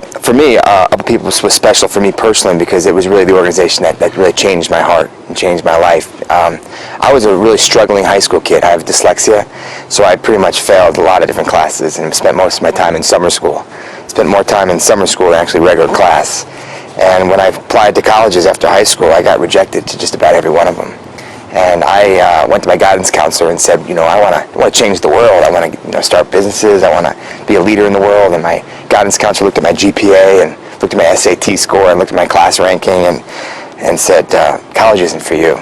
For me, Upper People was special for me personally because it was really the organization that really changed my heart and changed my life. I was a really struggling high school kid. I have dyslexia, so I pretty much failed a lot of different classes and spent most of my time in summer school. Spent more time in summer school than actually regular class. And when I applied to colleges after high school, I got rejected to just about every one of them. And I went to my guidance counselor and said, I want to change the world. I want to start businesses. I want to be a leader in the world. And my guidance counselor looked at my GPA and looked at my SAT score and looked at my class ranking and said, college isn't for you.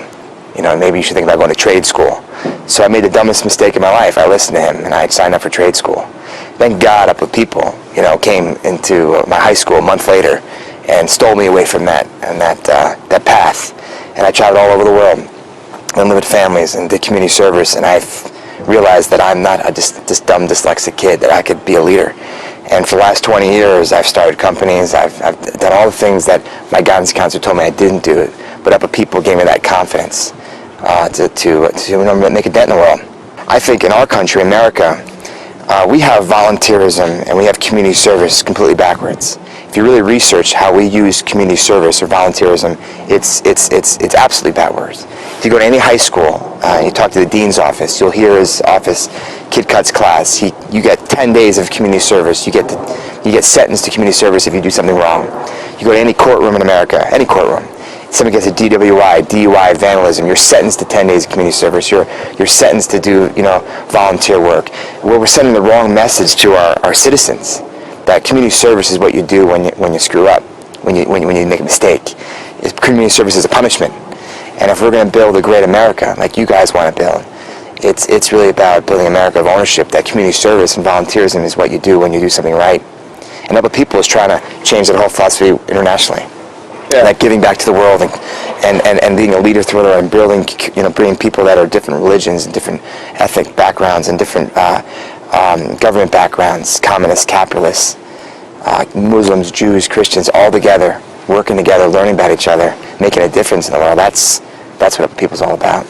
Maybe you should think about going to trade school. So I made the dumbest mistake in my life. I listened to him and I signed up for trade school. Thank God Upper People, came into my high school a month later and stole me away from that path. And I traveled all over the world and lived with families and did community service, and I've realized that I'm not this dumb dyslexic kid, that I could be a leader. And for the last 20 years, I've started companies, I've done all the things that my guidance counselor told me I didn't do, but Upper People gave me that confidence to make a dent in the world. I think in our country, America, we have volunteerism and we have community service completely backwards. If you really research how we use community service or volunteerism, it's absolutely backwards. If you go to any high school, you talk to the dean's office, you'll hear his office, kid cuts class. You get 10 days of community service. You get sentenced to community service if you do something wrong. You go to any courtroom in America, any courtroom, somebody gets a DUI, vandalism, you're sentenced to 10 days of community service. You're sentenced to do volunteer work. Well, we're sending the wrong message to our citizens. That community service is what you do when you screw up, when you make a mistake. Community service is a punishment. And if we're going to build a great America, like you guys want to build, it's really about building America of ownership. That community service and volunteerism is what you do when you do something right. And Upper People is trying to change that whole philosophy internationally. Yeah. Like giving back to the world and being a leader through it, and bringing people that are different religions and different ethnic backgrounds and different government backgrounds, communists, capitalists, Muslims, Jews, Christians, all together, working together, learning about each other, making a difference in the world. That's what Upper People's all about.